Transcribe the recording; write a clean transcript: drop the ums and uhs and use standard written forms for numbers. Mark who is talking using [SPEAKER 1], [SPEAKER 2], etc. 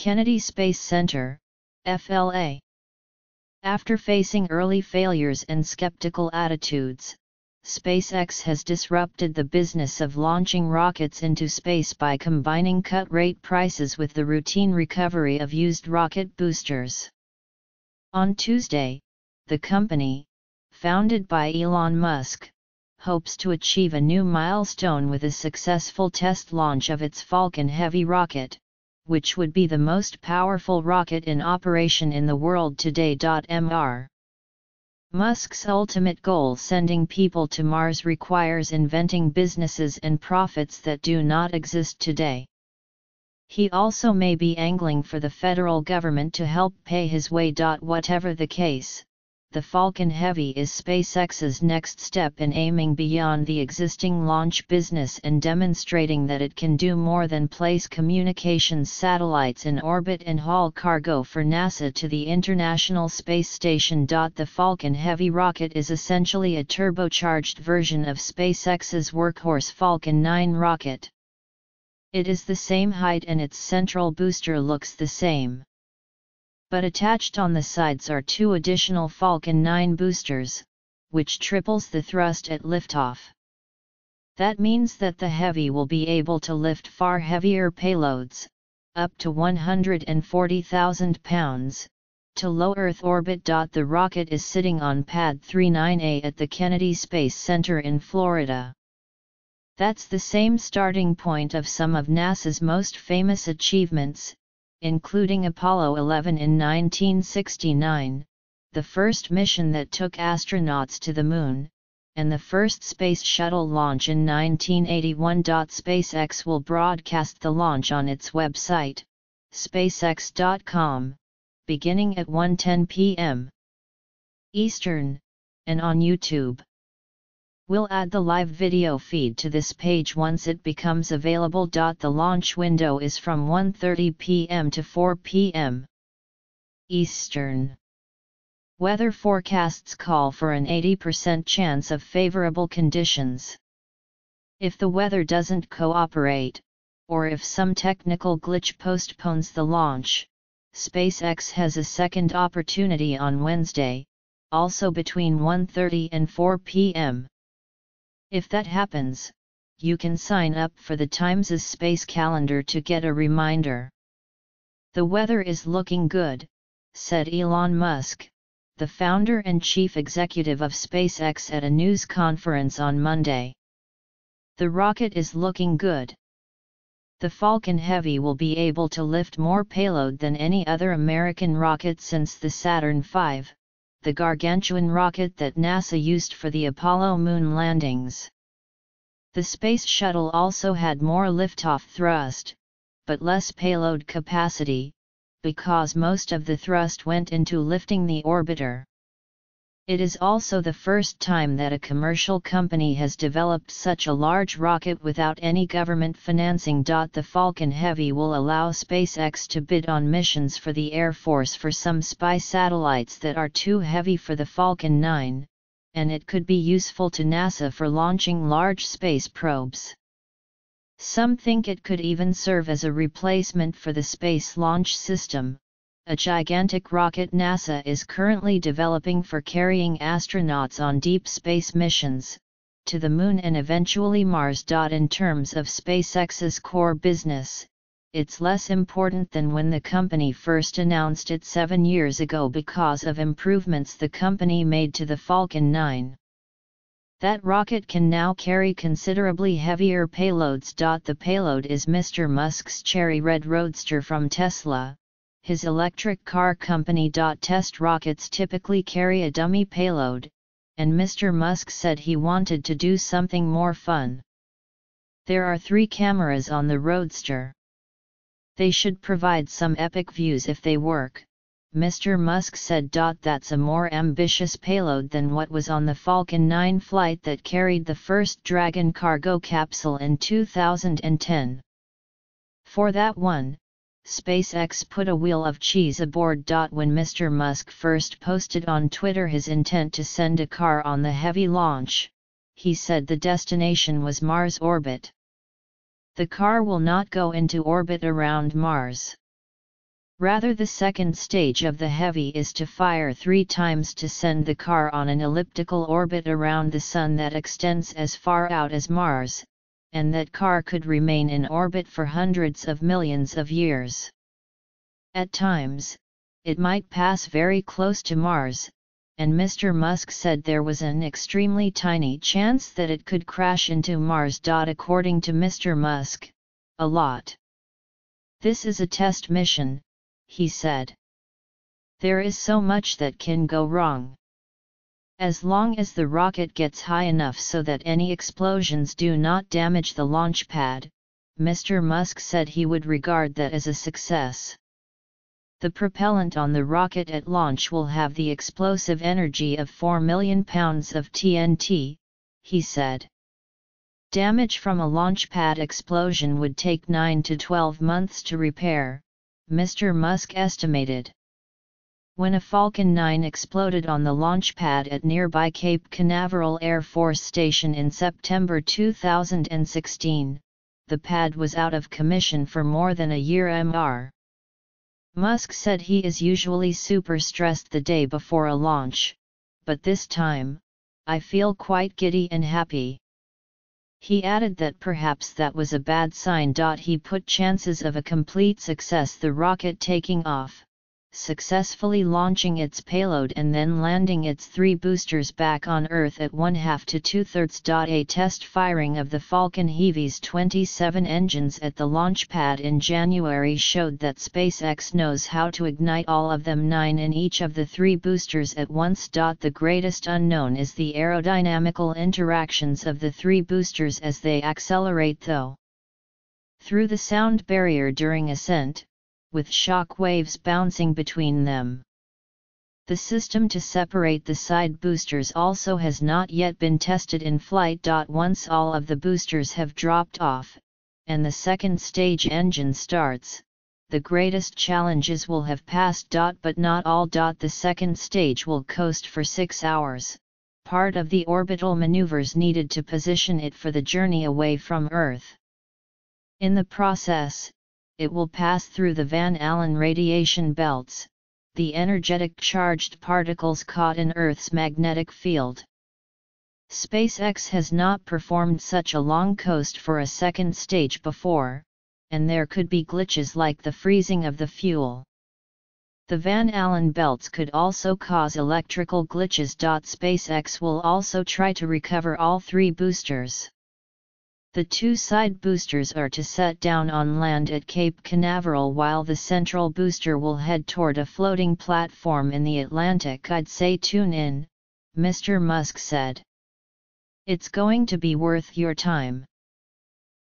[SPEAKER 1] Kennedy Space Center, FLA. After facing early failures and skeptical attitudes, SpaceX has disrupted the business of launching rockets into space by combining cut-rate prices with the routine recovery of used rocket boosters. On Tuesday, the company, founded by Elon Musk, hopes to achieve a new milestone with a successful test launch of its Falcon Heavy rocket, which would be the most powerful rocket in operation in the world today. Mr. Musk's ultimate goal, sending people to Mars, requires inventing businesses and profits that do not exist today. He also may be angling for the federal government to help pay his way. Whatever the case, the Falcon Heavy is SpaceX's next step in aiming beyond the existing launch business and demonstrating that it can do more than place communications satellites in orbit and haul cargo for NASA to the International Space Station. The Falcon Heavy rocket is essentially a turbocharged version of SpaceX's workhorse Falcon 9 rocket. It is the same height and its central booster looks the same. But attached on the sides are two additional Falcon 9 boosters, which triples the thrust at liftoff. That means that the Heavy will be able to lift far heavier payloads, up to 140,000 pounds, to low Earth orbit. The rocket is sitting on Pad 39A at the Kennedy Space Center in Florida. That's the same starting point of some of NASA's most famous achievements, including Apollo 11 in 1969, the first mission that took astronauts to the Moon, and the first Space Shuttle launch in 1981. SpaceX will broadcast the launch on its website, spacex.com, beginning at 1:10 p.m. Eastern, and on YouTube. We'll add the live video feed to this page once it becomes available. The launch window is from 1:30 p.m. to 4 p.m. Eastern. Weather forecasts call for an 80% chance of favorable conditions. If the weather doesn't cooperate, or if some technical glitch postpones the launch, SpaceX has a second opportunity on Wednesday, also between 1:30 and 4 p.m. If that happens, you can sign up for the Times' space calendar to get a reminder. The weather is looking good, said Elon Musk, the founder and chief executive of SpaceX at a news conference on Monday. The rocket is looking good. The Falcon Heavy will be able to lift more payload than any other American rocket since the Saturn V, the gargantuan rocket that NASA used for the Apollo moon landings. The Space Shuttle also had more liftoff thrust, but less payload capacity, because most of the thrust went into lifting the orbiter. It is also the first time that a commercial company has developed such a large rocket without any government financing. The Falcon Heavy will allow SpaceX to bid on missions for the Air Force for some spy satellites that are too heavy for the Falcon 9, and it could be useful to NASA for launching large space probes. Some think it could even serve as a replacement for the Space Launch System, a gigantic rocket NASA is currently developing for carrying astronauts on deep space missions, to the Moon and eventually Mars. In terms of SpaceX's core business, it's less important than when the company first announced it 7 years ago because of improvements the company made to the Falcon 9. That rocket can now carry considerably heavier payloads. The payload is Mr. Musk's Cherry Red Roadster from Tesla, his electric car company. Test rockets typically carry a dummy payload, and Mr. Musk said he wanted to do something more fun. There are 3 cameras on the Roadster. They should provide some epic views if they work, Mr. Musk said. That's a more ambitious payload than what was on the Falcon 9 flight that carried the first Dragon cargo capsule in 2010. For that one, SpaceX put a wheel of cheese aboard. When Mr. Musk first posted on Twitter his intent to send a car on the Heavy launch, he said the destination was Mars orbit. The car will not go into orbit around Mars. Rather, the second stage of the Heavy is to fire 3 times to send the car on an elliptical orbit around the Sun that extends as far out as Mars, and that car could remain in orbit for hundreds of millions of years. At times, it might pass very close to Mars, and Mr. Musk said there was an extremely tiny chance that it could crash into Mars. According to Mr. Musk, a lot. This is a test mission, he said. There is so much that can go wrong. As long as the rocket gets high enough so that any explosions do not damage the launch pad, Mr. Musk said he would regard that as a success. The propellant on the rocket at launch will have the explosive energy of 4 million pounds of TNT, he said. Damage from a launch pad explosion would take 9 to 12 months to repair, Mr. Musk estimated. When a Falcon 9 exploded on the launch pad at nearby Cape Canaveral Air Force Station in September 2016, the pad was out of commission for more than a year. Mr. Musk said he is usually super stressed the day before a launch, but this time, I feel quite giddy and happy. He added that perhaps that was a bad sign. He put chances of a complete success, the rocket taking off, successfully launching its payload and then landing its 3 boosters back on Earth at 1/2 to 2/3. A test firing of the Falcon Heavy's 27 engines at the launch pad in January showed that SpaceX knows how to ignite all of them, 9 in each of the 3 boosters at once. The greatest unknown is the aerodynamical interactions of the 3 boosters as they accelerate through the sound barrier during ascent, with shock waves bouncing between them. The system to separate the side boosters also has not yet been tested in flight. Once all of the boosters have dropped off, and the second stage engine starts, the greatest challenges will have passed. But not all. The second stage will coast for 6 hours, part of the orbital maneuvers needed to position it for the journey away from Earth. In the process, it will pass through the Van Allen radiation belts, the energetic charged particles caught in Earth's magnetic field. SpaceX has not performed such a long coast for a second stage before, and there could be glitches like the freezing of the fuel. The Van Allen belts could also cause electrical glitches. SpaceX will also try to recover all 3 boosters. The 2 side boosters are to set down on land at Cape Canaveral, while the central booster will head toward a floating platform in the Atlantic. I'd say tune in, Mr. Musk said. It's going to be worth your time.